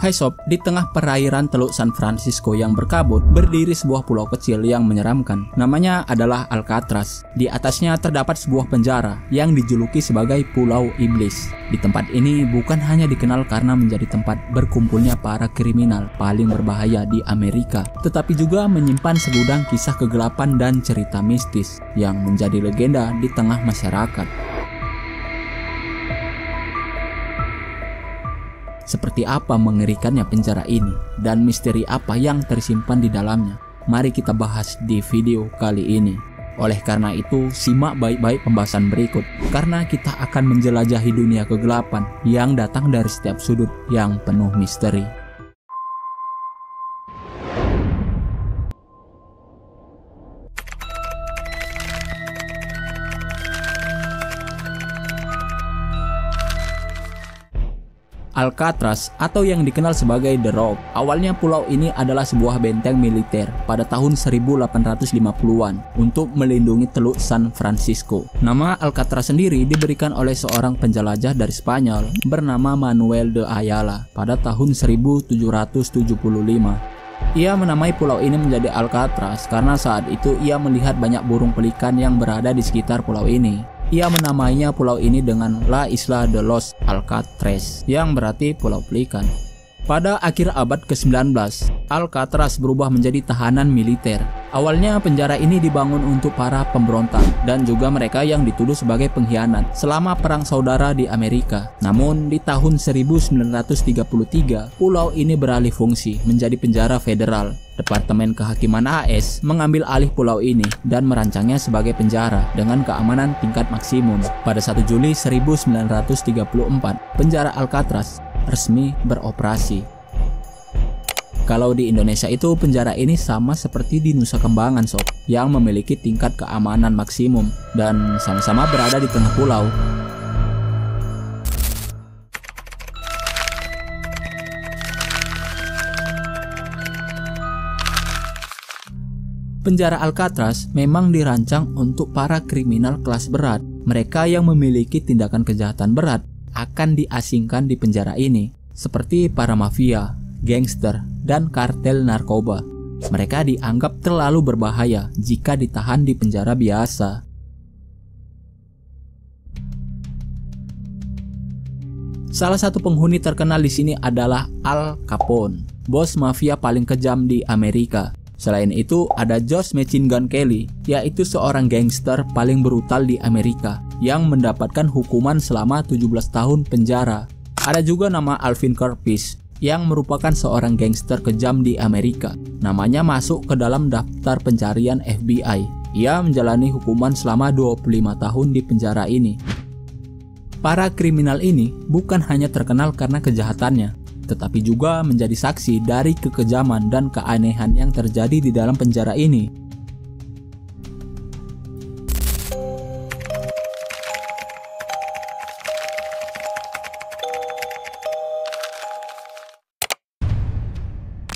Hai sob, di tengah perairan Teluk San Francisco yang berkabut, berdiri sebuah pulau kecil yang menyeramkan. Namanya adalah Alcatraz. Di atasnya terdapat sebuah penjara yang dijuluki sebagai Pulau Iblis. Di tempat ini bukan hanya dikenal karena menjadi tempat berkumpulnya para kriminal paling berbahaya di Amerika, tetapi juga menyimpan segudang kisah kegelapan dan cerita mistis yang menjadi legenda di tengah masyarakat. Seperti apa mengerikannya penjara ini dan misteri apa yang tersimpan di dalamnya? Mari kita bahas di video kali ini. Oleh karena itu, simak baik-baik pembahasan berikut karena kita akan menjelajahi dunia kegelapan yang datang dari setiap sudut yang penuh misteri. Alcatraz atau yang dikenal sebagai The Rock. Awalnya pulau ini adalah sebuah benteng militer pada tahun 1850-an untuk melindungi Teluk San Francisco. Nama Alcatraz sendiri diberikan oleh seorang penjelajah dari Spanyol bernama Manuel de Ayala pada tahun 1775. Ia menamai pulau ini menjadi Alcatraz karena saat itu ia melihat banyak burung pelikan yang berada di sekitar pulau ini. Ia menamainya pulau ini dengan La Isla de los Alcatraz, yang berarti Pulau Pelikan. Pada akhir abad ke-19, Alcatraz berubah menjadi tahanan militer. Awalnya penjara ini dibangun untuk para pemberontak dan juga mereka yang dituduh sebagai pengkhianat selama Perang Saudara di Amerika. Namun di tahun 1933, pulau ini beralih fungsi menjadi penjara federal. Departemen Kehakiman AS mengambil alih pulau ini dan merancangnya sebagai penjara dengan keamanan tingkat maksimum. Pada 1 Juli 1934, penjara Alcatraz resmi beroperasi. Kalau di Indonesia itu penjara ini sama seperti di Nusa Kambangan sob, yang memiliki tingkat keamanan maksimum dan sama-sama berada di tengah pulau. Penjara Alcatraz memang dirancang untuk para kriminal kelas berat. Mereka yang memiliki tindakan kejahatan berat akan diasingkan di penjara ini, seperti para mafia, gangster, dan kartel narkoba. Mereka dianggap terlalu berbahaya jika ditahan di penjara biasa. Salah satu penghuni terkenal di sini adalah Al Capone, bos mafia paling kejam di Amerika. Selain itu, ada Josh Machine Gun Kelly, yaitu seorang gangster paling brutal di Amerika yang mendapatkan hukuman selama 17 tahun penjara. Ada juga nama Alvin Kerpis, yang merupakan seorang gangster kejam di Amerika. Namanya masuk ke dalam daftar pencarian FBI. Ia menjalani hukuman selama 25 tahun di penjara ini. Para kriminal ini bukan hanya terkenal karena kejahatannya, tetapi juga menjadi saksi dari kekejaman dan keanehan yang terjadi di dalam penjara ini.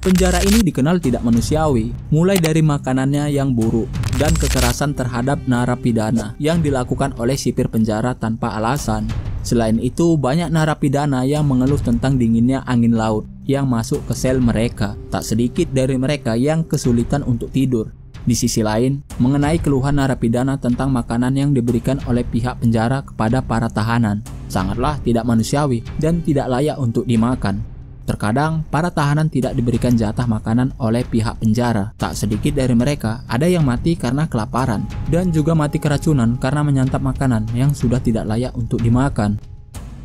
Penjara ini dikenal tidak manusiawi, mulai dari makanannya yang buruk dan kekerasan terhadap narapidana yang dilakukan oleh sipir penjara tanpa alasan. Selain itu, banyak narapidana yang mengeluh tentang dinginnya angin laut yang masuk ke sel mereka. Tak sedikit dari mereka yang kesulitan untuk tidur. Di sisi lain, mengenai keluhan narapidana tentang makanan yang diberikan oleh pihak penjara kepada para tahanan, sangatlah tidak manusiawi dan tidak layak untuk dimakan. Terkadang, para tahanan tidak diberikan jatah makanan oleh pihak penjara. Tak sedikit dari mereka ada yang mati karena kelaparan dan juga mati keracunan karena menyantap makanan yang sudah tidak layak untuk dimakan.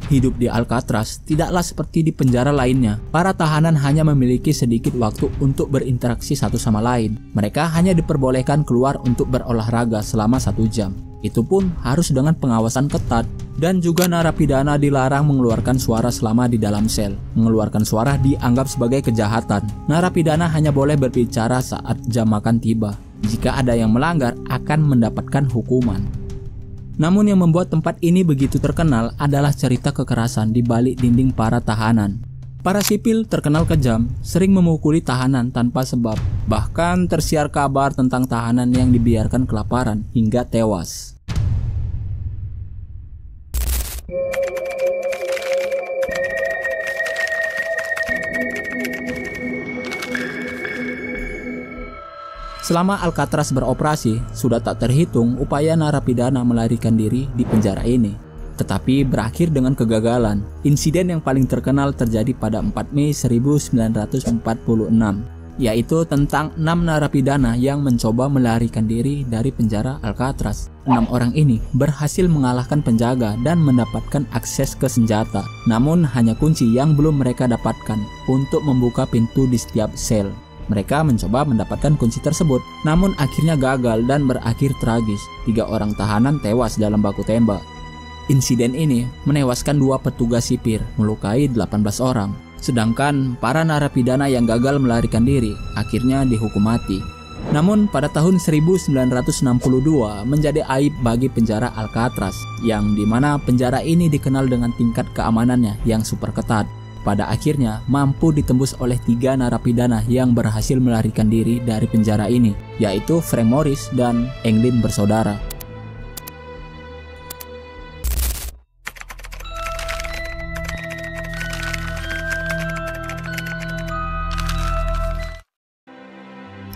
Hidup di Alcatraz tidaklah seperti di penjara lainnya. Para tahanan hanya memiliki sedikit waktu untuk berinteraksi satu sama lain. Mereka hanya diperbolehkan keluar untuk berolahraga selama 1 jam. Itu pun harus dengan pengawasan ketat. Dan juga narapidana dilarang mengeluarkan suara selama di dalam sel. Mengeluarkan suara dianggap sebagai kejahatan. Narapidana hanya boleh berbicara saat jam makan tiba. Jika ada yang melanggar, akan mendapatkan hukuman. Namun yang membuat tempat ini begitu terkenal adalah cerita kekerasan di balik dinding para tahanan. Para sipil terkenal kejam, sering memukuli tahanan tanpa sebab. Bahkan tersiar kabar tentang tahanan yang dibiarkan kelaparan hingga tewas. Selama Alcatraz beroperasi, sudah tak terhitung upaya narapidana melarikan diri di penjara ini. Tetapi berakhir dengan kegagalan. Insiden yang paling terkenal terjadi pada 4 Mei 1946, yaitu tentang 6 narapidana yang mencoba melarikan diri dari penjara Alcatraz. 6 orang ini berhasil mengalahkan penjaga dan mendapatkan akses ke senjata. Namun hanya kunci yang belum mereka dapatkan untuk membuka pintu di setiap sel. Mereka mencoba mendapatkan kunci tersebut, namun akhirnya gagal dan berakhir tragis. 3 orang tahanan tewas dalam baku tembak. Insiden ini menewaskan 2 petugas sipir, melukai 18 orang. Sedangkan para narapidana yang gagal melarikan diri akhirnya dihukum mati. Namun pada tahun 1962 menjadi aib bagi penjara Alcatraz, yang dimana penjara ini dikenal dengan tingkat keamanannya yang super ketat. Pada akhirnya mampu ditembus oleh 3 narapidana yang berhasil melarikan diri dari penjara ini, yaitu Frank Morris dan Englyn bersaudara.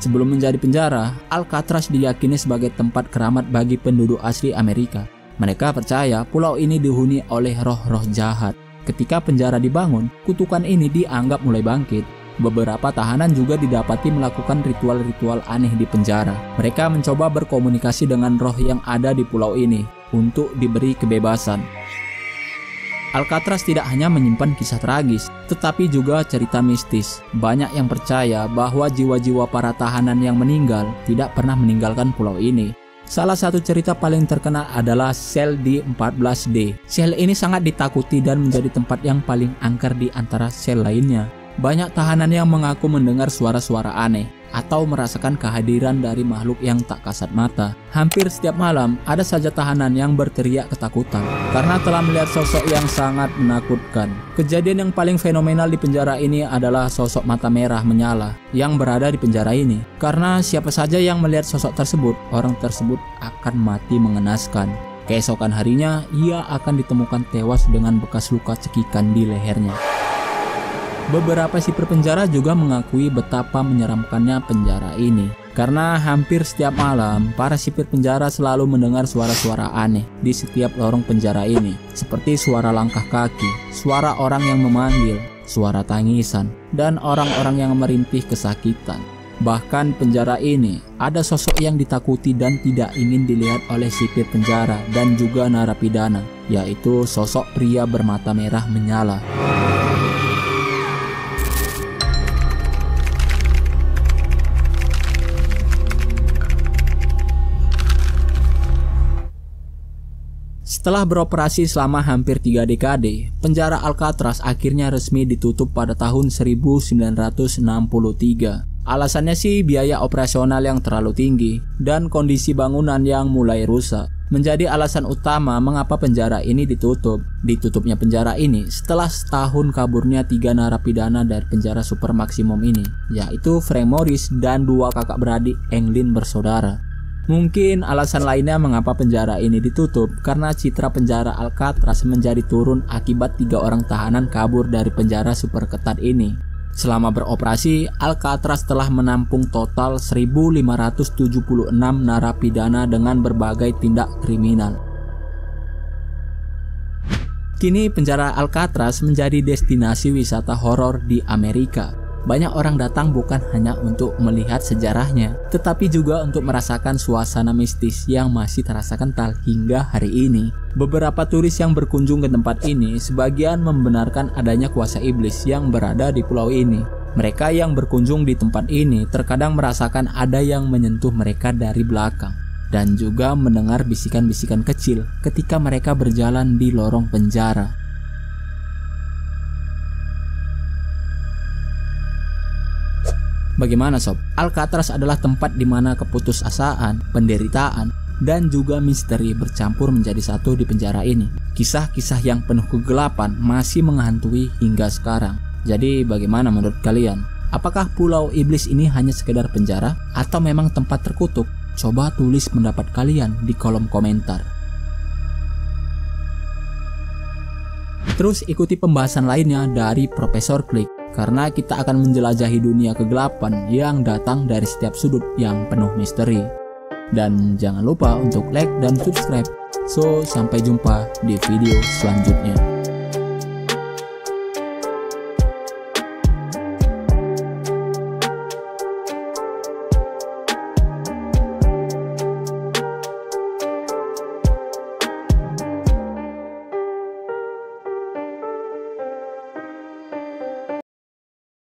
Sebelum menjadi penjara, Alcatraz diyakini sebagai tempat keramat bagi penduduk asli Amerika. Mereka percaya pulau ini dihuni oleh roh-roh jahat. Ketika penjara dibangun, kutukan ini dianggap mulai bangkit. Beberapa tahanan juga didapati melakukan ritual-ritual aneh di penjara. Mereka mencoba berkomunikasi dengan roh yang ada di pulau ini untuk diberi kebebasan. Alcatraz tidak hanya menyimpan kisah tragis, tetapi juga cerita mistis. Banyak yang percaya bahwa jiwa-jiwa para tahanan yang meninggal tidak pernah meninggalkan pulau ini. Salah satu cerita paling terkenal adalah sel di 14D. Sel ini sangat ditakuti dan menjadi tempat yang paling angker di antara sel lainnya. Banyak tahanan yang mengaku mendengar suara-suara aneh atau merasakan kehadiran dari makhluk yang tak kasat mata. Hampir setiap malam ada saja tahanan yang berteriak ketakutan karena telah melihat sosok yang sangat menakutkan. Kejadian yang paling fenomenal di penjara ini adalah sosok mata merah menyala yang berada di penjara ini. Karena siapa saja yang melihat sosok tersebut, orang tersebut akan mati mengenaskan. Keesokan harinya, ia akan ditemukan tewas dengan bekas luka cekikan di lehernya. Beberapa sipir penjara juga mengakui betapa menyeramkannya penjara ini. Karena hampir setiap malam, para sipir penjara selalu mendengar suara-suara aneh di setiap lorong penjara ini. Seperti suara langkah kaki, suara orang yang memanggil, suara tangisan, dan orang-orang yang merintih kesakitan. Bahkan penjara ini ada sosok yang ditakuti dan tidak ingin dilihat oleh sipir penjara dan juga narapidana, yaitu sosok pria bermata merah menyala. Setelah beroperasi selama hampir 3 dekade, penjara Alcatraz akhirnya resmi ditutup pada tahun 1963. Alasannya sih biaya operasional yang terlalu tinggi dan kondisi bangunan yang mulai rusak menjadi alasan utama mengapa penjara ini ditutup. Ditutupnya penjara ini setelah setahun kaburnya 3 narapidana dari penjara super maksimum ini, yaitu Frank Morris dan 2 kakak beradik Englyn bersaudara. Mungkin alasan lainnya mengapa penjara ini ditutup karena citra penjara Alcatraz menjadi turun akibat 3 orang tahanan kabur dari penjara super ketat ini. Selama beroperasi, Alcatraz telah menampung total 1.576 narapidana dengan berbagai tindak kriminal. Kini penjara Alcatraz menjadi destinasi wisata horor di Amerika. Banyak orang datang bukan hanya untuk melihat sejarahnya, tetapi juga untuk merasakan suasana mistis yang masih terasa kental hingga hari ini. Beberapa turis yang berkunjung ke tempat ini sebagian membenarkan adanya kuasa iblis yang berada di pulau ini. Mereka yang berkunjung di tempat ini terkadang merasakan ada yang menyentuh mereka dari belakang dan juga mendengar bisikan-bisikan kecil ketika mereka berjalan di lorong penjara. Bagaimana sob? Alcatraz adalah tempat di mana keputusasaan, penderitaan, dan juga misteri bercampur menjadi satu di penjara ini. Kisah-kisah yang penuh kegelapan masih menghantui hingga sekarang. Jadi bagaimana menurut kalian? Apakah pulau iblis ini hanya sekedar penjara atau memang tempat terkutuk? Coba tulis pendapat kalian di kolom komentar. Terus ikuti pembahasan lainnya dari Profesor Klik. karena kita akan menjelajahi dunia kegelapan yang datang dari setiap sudut yang penuh misteri. Dan jangan lupa untuk like dan subscribe. So, sampai jumpa di video selanjutnya.